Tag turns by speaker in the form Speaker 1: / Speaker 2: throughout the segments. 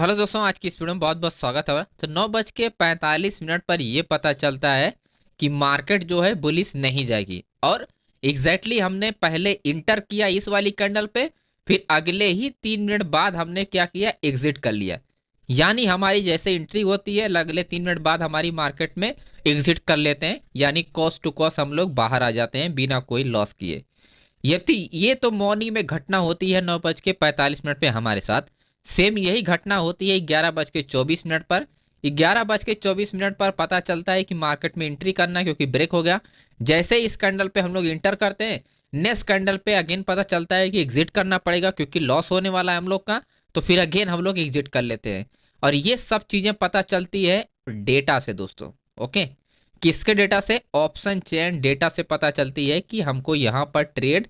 Speaker 1: Hello दोस्तों, आज की इस वीडियो में बहुत बहुत स्वागत है। तो 9:45 पर ये पता चलता है कि मार्केट जो है बुलिश नहीं जाएगी। और हमने पहले इंटर किया इस वाली कैंडल पे, फिर अगले ही 3 मिनट बाद हमने क्या किया, एग्जिट कर लिया। यानी हमारी जैसे एंट्री होती है, अगले 3 मिनट बाद हमारी मार्केट में एग्जिट कर लेते हैं, यानी कॉस्ट टू कॉस्ट हम लोग बाहर आ जाते हैं बिना कोई लॉस किए। ये तो मॉर्निंग में घटना होती है 9:45 पे हमारे साथ। सेम यही घटना होती है 11:24 पर। 11:24 पर पता चलता है कि मार्केट में एंट्री करना है क्योंकि ब्रेक हो गया। जैसे इस कैंडल पे हम लोग इंटर करते हैं, नेक्स्ट कैंडल पे अगेन पता चलता है कि एग्जिट करना पड़ेगा क्योंकि लॉस होने वाला है हम लोग का। तो फिर अगेन हम लोग एग्जिट कर लेते हैं। और ये सब चीज़ें पता चलती है डेटा से दोस्तों। ओके, किसके डेटा से? ऑप्शन चेन डेटा से पता चलती है कि हमको यहाँ पर ट्रेड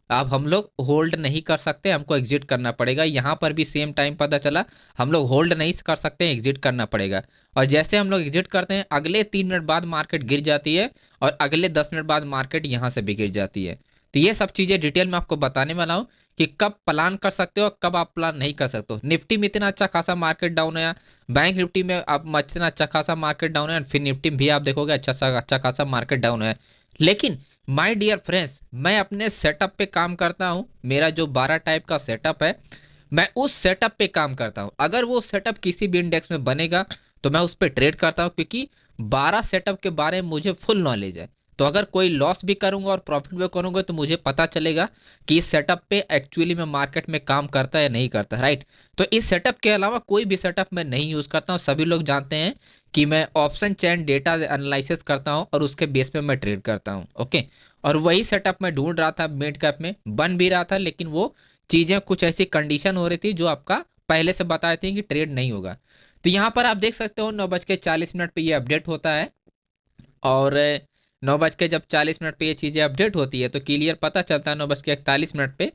Speaker 1: अब हम लोग होल्ड नहीं कर सकते, हमको एग्जिट करना पड़ेगा। यहाँ पर भी सेम टाइम पता चला हम लोग होल्ड नहीं कर सकते, एग्जिट करना पड़ेगा। और जैसे हम लोग एग्जिट करते हैं, अगले 3 मिनट बाद मार्केट गिर जाती है और अगले 10 मिनट बाद मार्केट यहाँ से भी गिर जाती है। तो ये सब चीज़ें डिटेल में आपको बताने वाला हूँ कि कब प्लान कर सकते हो और कब आप प्लान नहीं कर सकते हो। निफ्टी में इतना अच्छा खासा मार्केट डाउन है, बैंक निफ्टी में अब इतना अच्छा खासा मार्केट डाउन है, फिर निफ्टी में भी आप देखोगे अच्छा खासा मार्केट डाउन है। लेकिन माय डियर फ्रेंड्स, मैं अपने सेटअप पे काम करता हूँ। मेरा जो 12 टाइप का सेटअप है, मैं उस सेटअप पे काम करता हूँ। अगर वो सेटअप किसी भी इंडेक्स में बनेगा तो मैं उस पर ट्रेड करता हूँ, क्योंकि 12 सेटअप के बारे में मुझे फुल नॉलेज है। तो अगर कोई लॉस भी करूंगा और प्रॉफिट भी करूंगा तो मुझे पता चलेगा कि इस सेटअप पे एक्चुअली में मार्केट में काम करता है या नहीं करता, राइट। तो इस सेटअप के अलावा कोई भी सेटअप मैं नहीं यूज़ करता हूँ। सभी लोग जानते हैं कि मैं ऑप्शन चेन डेटा एनालिसिस करता हूँ और उसके बेस पे मैं ट्रेड करता हूँ। ओके, और वही सेटअप मैं ढूंढ रहा था, मिड कैप में बन भी रहा था, लेकिन वो चीज़ें कुछ ऐसी कंडीशन हो रही थी जो आपका पहले से बताए थे कि ट्रेड नहीं होगा। तो यहाँ पर आप देख सकते हो 9:40 पे ये अपडेट होता है। और 9:40 पे ये चीज़ें अपडेट होती है तो क्लियर पता चलता है 9:41 पे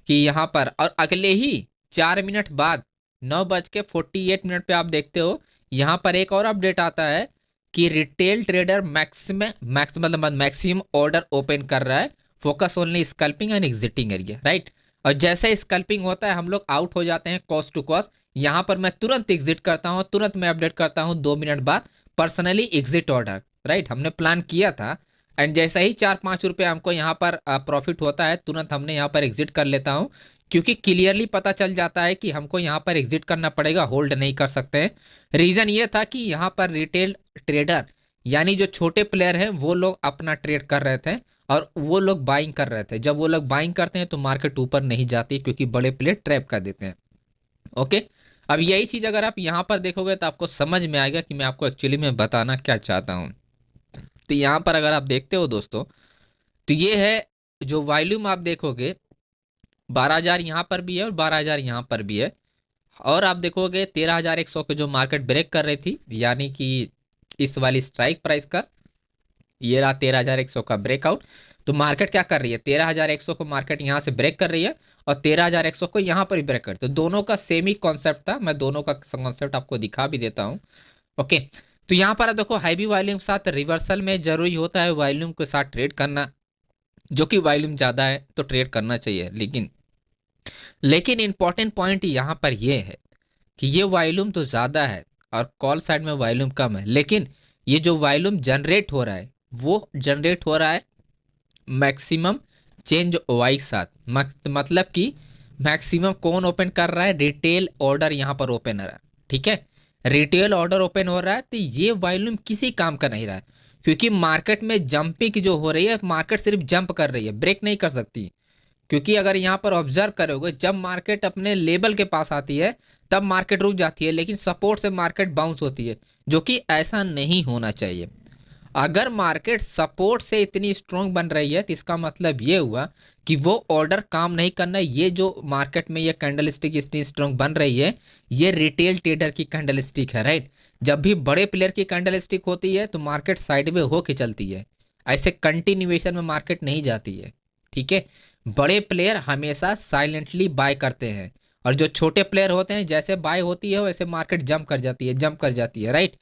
Speaker 1: कि यहाँ पर, और अगले ही 4 मिनट बाद 9:48 पे आप देखते हो यहाँ पर एक और अपडेट आता है कि retail trader maximum order open कर रहा है, focus only sculpting and exiting area, right. और जैसे स्कल्पिंग होता है हम लोग आउट हो जाते हैं कॉस्ट टू कॉस्ट। यहाँ पर मैं तुरंत एग्जिट करता हूँ, तुरंत मैं अपडेट करता हूँ 2 मिनट बाद पर्सनली एग्जिट ऑर्डर, राइट। हमने प्लान किया था एंड जैसा ही 4-5 रुपये हमको यहाँ पर प्रॉफिट होता है, तुरंत हमने यहाँ पर एग्जिट कर लेता हूँ, क्योंकि क्लियरली पता चल जाता है कि हमको यहाँ पर एग्जिट करना पड़ेगा, होल्ड नहीं कर सकते हैं। रीज़न ये था कि यहाँ पर रिटेल ट्रेडर यानी जो छोटे प्लेयर हैं वो लोग अपना ट्रेड कर रहे थे और वो लोग बाइंग कर रहे थे। जब वो लोग बाइंग करते हैं तो मार्केट ऊपर नहीं जाती, क्योंकि बड़े प्लेयर ट्रैप कर देते हैं। ओके, अब यही चीज़ अगर आप यहाँ पर देखोगे तो आपको समझ में आएगा कि मैं आपको एक्चुअली में बताना क्या चाहता हूँ। तो यहाँ पर अगर आप देखते हो दोस्तों, तो ये है जो वॉल्यूम आप देखोगे 12,000 यहाँ पर भी है और 12,000 यहाँ पर भी है। और आप देखोगे 13,100 के जो मार्केट ब्रेक कर रही थी, यानी कि इस वाली स्ट्राइक प्राइस का ये रहा 13,100 का ब्रेकआउट। तो मार्केट क्या कर रही है, 13,100 को मार्केट यहाँ से ब्रेक कर रही है और 13,100 को यहाँ पर भी ब्रेक कर, तो दोनों का सेम ही कॉन्सेप्ट था। मैं दोनों का कॉन्सेप्ट आपको दिखा भी देता हूँ। ओके, तो यहाँ पर देखो हैवी वॉल्यूम के साथ रिवर्सल में जरूरी होता है वॉल्यूम के साथ ट्रेड करना, जो कि वॉल्यूम ज़्यादा है तो ट्रेड करना चाहिए। लेकिन इंपॉर्टेंट पॉइंट यहाँ पर यह है कि ये वॉल्यूम तो ज़्यादा है और कॉल साइड में वॉल्यूम कम है, लेकिन ये जो वॉल्यूम जनरेट हो रहा है वो जनरेट हो रहा है मैक्सिमम चेंज वाई के साथ। मतलब कि मैक्सिमम कौन ओपन कर रहा है, रिटेल ऑर्डर यहाँ पर ओपन हो रहा है, ठीक है। रिटेल ऑर्डर ओपन हो रहा है तो ये वॉल्यूम किसी काम का नहीं रहा है, क्योंकि मार्केट में जंपिंग जो हो रही है, मार्केट सिर्फ जंप कर रही है, ब्रेक नहीं कर सकती। क्योंकि अगर यहाँ पर ऑब्जर्व करोगे, जब मार्केट अपने लेवल के पास आती है तब मार्केट रुक जाती है, लेकिन सपोर्ट से मार्केट बाउंस होती है, जो कि ऐसा नहीं होना चाहिए। अगर मार्केट सपोर्ट से इतनी स्ट्रॉन्ग बन रही है तो इसका मतलब ये हुआ कि वो ऑर्डर काम नहीं करना। ये जो मार्केट में ये कैंडल स्टिक इतनी स्ट्रॉन्ग बन रही है, ये रिटेल ट्रेडर की कैंडल स्टिक है, राइट। जब भी बड़े प्लेयर की कैंडल स्टिक होती है तो मार्केट साइड में होके चलती है, ऐसे कंटिन्यूएशन में मार्केट नहीं जाती है, ठीक है। बड़े प्लेयर हमेशा साइलेंटली बाय करते हैं और जो छोटे प्लेयर होते हैं जैसे बाय होती है वैसे मार्केट जंप कर जाती है, राइट,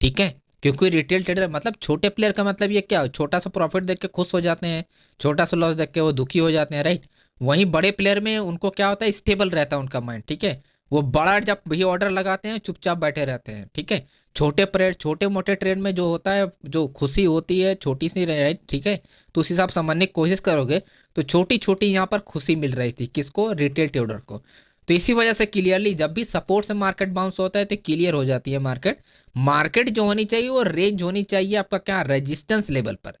Speaker 1: ठीक है। क्योंकि रिटेल ट्रेडर मतलब छोटे प्लेयर का मतलब ये क्या, छोटा सा प्रॉफिट देख के खुश हो जाते हैं, छोटा सा लॉस देख के वो दुखी हो जाते हैं, राइट। वहीं बड़े प्लेयर में उनको क्या होता है, स्टेबल रहता है उनका माइंड, ठीक है। वो बड़ा जब भी ऑर्डर लगाते हैं चुपचाप बैठे रहते हैं, ठीक है। छोटे मोटे ट्रेड में जो होता है, जो खुशी होती है छोटी सी, राइट, ठीक है। तो उस हिसाब से समझने की कोशिश करोगे तो छोटी छोटी यहाँ पर खुशी मिल रही थी, किसको, रिटेल ट्रेडर को। तो इसी वजह से क्लियरली जब भी सपोर्ट से मार्केट बाउंस होता है तो क्लियर हो जाती है मार्केट। मार्केट जो होनी चाहिए वो रेंज होनी चाहिए आपका क्या, रेजिस्टेंस लेवल पर,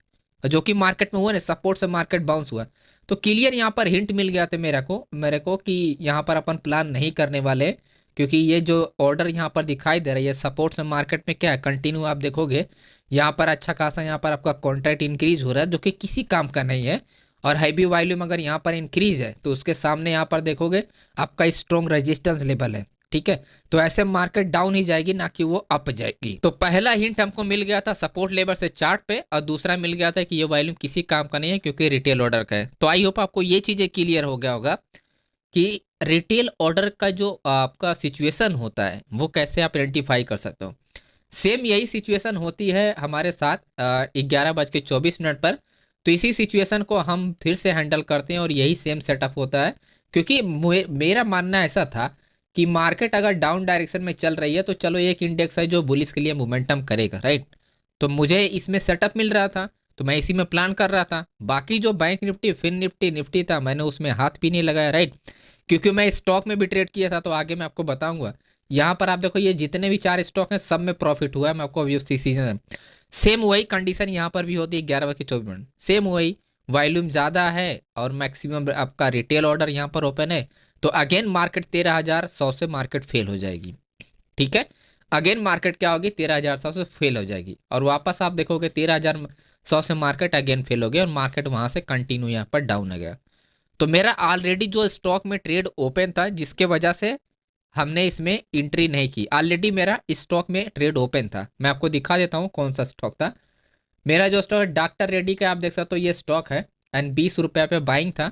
Speaker 1: जो कि मार्केट में हुआ ना, सपोर्ट से मार्केट बाउंस हुआ। तो क्लियर यहाँ पर हिंट मिल गया था मेरे को कि यहाँ पर अपन प्लान नहीं करने वाले, क्योंकि ये जो ऑर्डर यहाँ पर दिखाई दे रहा है सपोर्ट से मार्केट में क्या है, कंटिन्यू आप देखोगे यहाँ पर अच्छा खासा यहाँ पर आपका कॉन्ट्रैक्ट इंक्रीज हो रहा है, जो कि किसी काम का नहीं है। और हैवी वॉल्यूम अगर यहाँ पर इंक्रीज है तो उसके सामने यहाँ पर देखोगे आपका स्ट्रॉन्ग रेजिस्टेंस लेवल है, ठीक है। तो ऐसे मार्केट डाउन ही जाएगी, ना कि वो अप जाएगी। तो पहला हिंट हमको मिल गया था सपोर्ट लेवल से चार्ट पे, और दूसरा मिल गया था कि ये वॉल्यूम किसी काम का नहीं है क्योंकि रिटेल ऑर्डर का है। तो आई होप आपको ये चीजें क्लियर हो गया होगा कि रिटेल ऑर्डर का जो आपका सिचुएशन होता है वो कैसे आप आइडेंटिफाई कर सकते हो। सेम यही सिचुएशन होती है हमारे साथ 11:24 पर। तो इसी सिचुएशन को हम फिर से हैंडल करते हैं और यही सेम सेटअप होता है, क्योंकि मेरा मानना ऐसा था कि मार्केट अगर डाउन डायरेक्शन में चल रही है तो चलो एक इंडेक्स है जो बुलिश के लिए मोमेंटम करेगा, राइट। तो मुझे इसमें सेटअप मिल रहा था तो मैं इसी में प्लान कर रहा था। बाकी जो बैंक निफ्टी, फिन निफ्टी था, मैंने उसमें हाथ भी नहीं लगाया, राइट, क्योंकि मैं स्टॉक में भी ट्रेड किया था। तो आगे मैं आपको बताऊंगा। यहाँ पर आप देखो ये जितने भी 4 स्टॉक हैं सब में प्रॉफिट हुआ है, मैं आपको अभी उसी सीजन सेम वही कंडीशन यहाँ पर भी होती है 11:24। सेम वही वॉल्यूम ज़्यादा है और मैक्सिमम आपका रिटेल ऑर्डर यहाँ पर ओपन है, तो अगेन मार्केट 13,100 से मार्केट फेल हो जाएगी, ठीक है। अगेन मार्केट क्या होगी, 13,100 से फेल हो जाएगी और वापस आप देखोगे 13,100 से मार्केट अगेन फेल हो गया और मार्केट वहाँ से कंटिन्यू यहाँ पर डाउन हो गया। तो मेरा ऑलरेडी जो स्टॉक में ट्रेड ओपन था, जिसके वजह से हमने इसमें एंट्री नहीं की। ऑलरेडी मेरा स्टॉक में ट्रेड ओपन था। मैं आपको दिखा देता हूँ कौन सा स्टॉक था। मेरा जो स्टॉक है डॉक्टर रेड्डी का, आप देख सकते हो ये स्टॉक है एंड 20 रुपये पे बाइंग था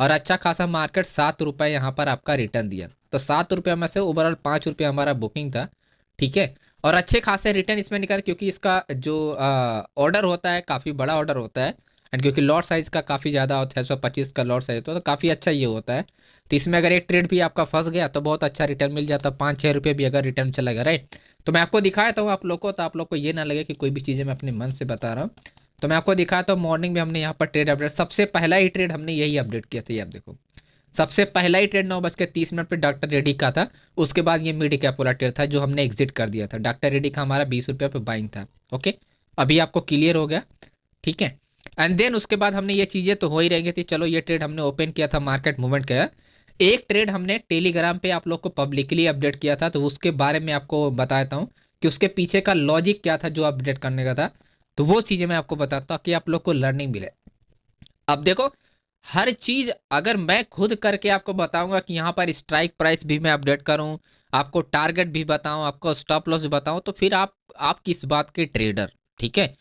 Speaker 1: और अच्छा खासा मार्केट 7 रुपये यहाँ पर आपका रिटर्न दिया। तो 7 रुपये में से ओवरऑल 5 रुपये हमारा बुकिंग था, ठीक है। और अच्छे खासे रिटर्न इसमें निकाल, क्योंकि इसका जो ऑर्डर होता है काफ़ी बड़ा ऑर्डर होता है एंड क्योंकि लॉट साइज का काफ़ी ज़्यादा होता है, 625 का लॉट साइज होता है, तो काफ़ी अच्छा ये होता है। तो इसमें अगर एक ट्रेड भी आपका फंस गया तो बहुत अच्छा रिटर्न मिल जाता, 5-6 रुपये भी अगर रिटर्न चला गया, राइट। तो मैं आपको दिखाया था आप लोग को, तो आप लोग को ये ना लगे कि कोई भी चीज़ें मैं अपने मन से बता रहा हूँ। तो मैं आपको दिखाया था मॉर्निंग में हमने यहाँ पर ट्रेड अपडेट, सबसे पहला ही ट्रेड हमने यही अपडेट किया था। ये आप देखो सबसे पहला ही ट्रेड 9:30 पे डॉक्टर रेड्डी का था। उसके बाद ये मिड कैप वाला ट्रेड था जो हमने एग्जिट कर दिया था। डॉक्टर रेड्डी का हमारा 20 रुपये पे बाइंग था, ओके। अभी आपको क्लियर हो गया, ठीक है। एंड देन उसके बाद हमने ये चीज़ें तो हो ही रही थी। चलो ये ट्रेड हमने ओपन किया था, मार्केट मूवमेंट किया। एक ट्रेड हमने टेलीग्राम पे आप लोग को पब्लिकली अपडेट किया था, तो उसके बारे में आपको बताता हूँ कि उसके पीछे का लॉजिक क्या था जो अपडेट करने का था। तो वो चीज़ें मैं आपको बताता हूँ कि आप लोग को लर्निंग मिले। अब देखो हर चीज़ अगर मैं खुद करके आपको बताऊंगा कि यहाँ पर स्ट्राइक प्राइस भी मैं अपडेट करूँ, आपको टारगेट भी बताऊँ, आपको स्टॉप लॉस भी बताऊँ, तो फिर आप किस बात के ट्रेडर, ठीक है।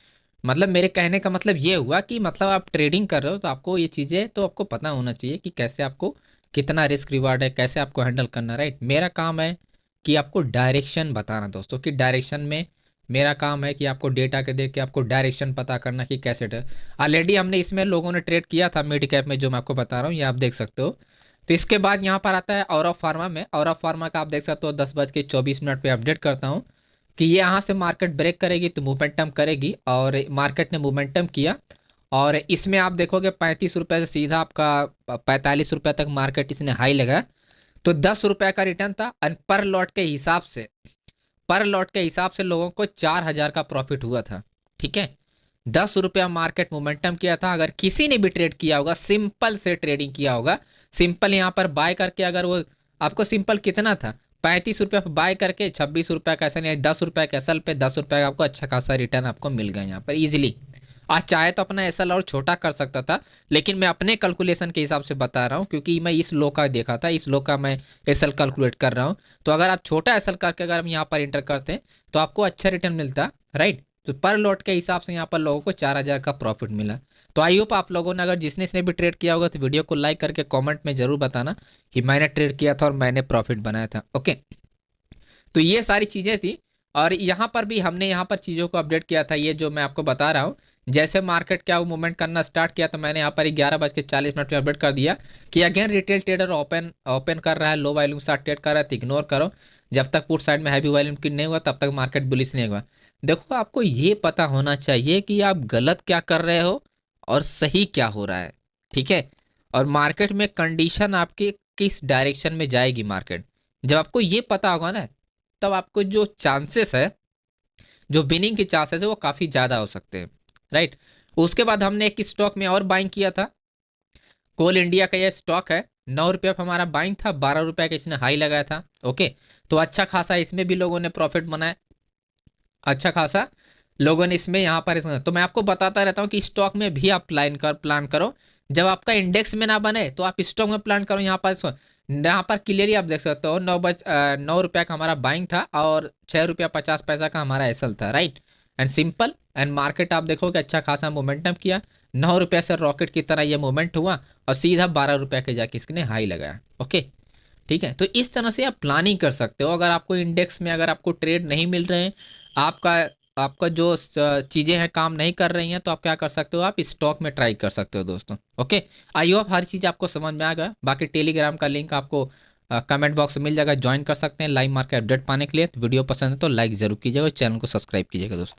Speaker 1: मतलब मेरे कहने का मतलब ये हुआ कि मतलब आप ट्रेडिंग कर रहे हो तो आपको ये चीज़ें तो आपको पता होना चाहिए कि कैसे आपको कितना रिस्क रिवार्ड है, कैसे आपको हैंडल करना, राइट। मेरा काम है कि आपको डायरेक्शन बताना दोस्तों, कि डायरेक्शन में मेरा काम है कि आपको डेटा के देख के आपको डायरेक्शन पता करना कि कैसे ऑलरेडी हमने इसमें लोगों ने ट्रेड किया था मिड कैप में, जो मैं आपको बता रहा हूँ, ये आप देख सकते हो। तो इसके बाद यहाँ पर आता है औरा फार्मा में। औरा फार्मा का आप देख सकते हो 10:24 पे अपडेट करता हूँ कि ये यहाँ से मार्केट ब्रेक करेगी तो मोमेंटम करेगी, और मार्केट ने मोमेंटम किया और इसमें आप देखोगे 35 रुपये से सीधा आपका 45 रुपये तक मार्केट इसने हाई लगा। तो 10 रुपये का रिटर्न था और पर लॉट के हिसाब से लोगों को 4,000 का प्रॉफिट हुआ था, ठीक है। 10 रुपया मार्केट मोमेंटम किया था। अगर किसी ने भी ट्रेड किया होगा, सिंपल से ट्रेडिंग किया होगा, सिंपल यहाँ पर बाय करके, अगर वो आपको सिंपल कितना था 35 रुपये पर बाय करके 26 रुपये का, ऐसा नहीं 10 रुपये का एसएल पे 10 रुपये का आपको अच्छा खासा रिटर्न आपको मिल गया यहाँ पर ईजिली। आज चाहे तो अपना एसएल और छोटा कर सकता था, लेकिन मैं अपने कैलकुलेशन के हिसाब से बता रहा हूँ, क्योंकि मैं इस लो का देखा था, इस लो का मैं एसएल कैलकुलेट कर रहा हूँ। तो अगर आप छोटा एसएल करके अगर हम यहाँ पर इंटर करते हैं तो आपको अच्छा रिटर्न मिलता, राइट। तो पर लॉट के हिसाब से यहाँ पर लोगों को 4,000 का प्रॉफिट मिला। तो आई होप आप लोगों ने, अगर जिसने भी ट्रेड किया होगा तो वीडियो को लाइक करके कमेंट में जरूर बताना कि मैंने ट्रेड किया था और मैंने प्रॉफिट बनाया था, ओके। तो ये सारी चीज़ें थी और यहाँ पर भी हमने यहाँ पर चीज़ों को अपडेट किया था, ये जो मैं आपको बता रहा हूँ। जैसे मार्केट क्या वो मूवमेंट करना स्टार्ट किया तो मैंने यहाँ पर 11:40 पे अपडेट कर दिया कि again retail trader open open कर रहा है, लो वॉल्यूम साथ ट्रेड कर रहा है, तो इग्नोर करो। जब तक पुट साइड में हैवी वॉल्यूम की नहीं हुआ तब तक मार्केट बुलिश नहीं हुआ। देखो आपको ये पता होना चाहिए कि आप गलत क्या कर रहे हो और सही क्या हो रहा है, ठीक है। और मार्केट में कंडीशन आपकी किस डायरेक्शन में जाएगी मार्केट, जब आपको ये पता होगा ना, तब आपको जो चांसेस है, जो विनिंग के चांसेस है वो काफ़ी ज़्यादा हो सकते हैं, राइट। उसके बाद हमने एक स्टॉक में और बाइंग किया था, कोल इंडिया का ये स्टॉक है। 9 रुपये पर हमारा बाइंग था, 12 रुपये का इसने हाई लगाया था, ओके। तो अच्छा खासा इसमें भी लोगों ने प्रॉफिट बनाया, अच्छा खासा लोगों ने इसमें यहाँ पर तो मैं आपको बताता रहता हूँ कि स्टॉक में भी आप प्लान करो। जब आपका इंडेक्स में ना बने तो आप स्टॉक में प्लान करो। यहाँ पर क्लियरली आप देख सकते हो 9 रुपये का हमारा बाइंग था और 6 रुपया 50 पैसा का हमारा एसएल था, right. And simple and market आप देखोगे अच्छा खासा मोमेंटम किया, 9 रुपये से रॉकेट की तरह ये मूवमेंट हुआ और सीधा 12 रुपये के जाके इसने हाई लगाया, ओके। ठीक है, तो इस तरह से आप प्लानिंग कर सकते हो। अगर आपको इंडेक्स में अगर आपको ट्रेड नहीं मिल रहे हैं, आपका आपका जो चीज़ें हैं काम नहीं कर रही हैं, तो आप क्या कर सकते हो, आप स्टॉक में ट्राई कर सकते हो दोस्तों, ओके। आई होप हर चीज़ आपको समझ में आ गया। बाकी टेलीग्राम का लिंक आपको कमेंट बॉक्स में मिल जाएगा, ज्वाइन कर सकते हैं लाइव मार्केट अपडेट पाने के लिए। तो वीडियो पसंद है तो लाइक ज़रूर कीजिएगा, चैनल को सब्सक्राइब कीजिएगा दोस्तों।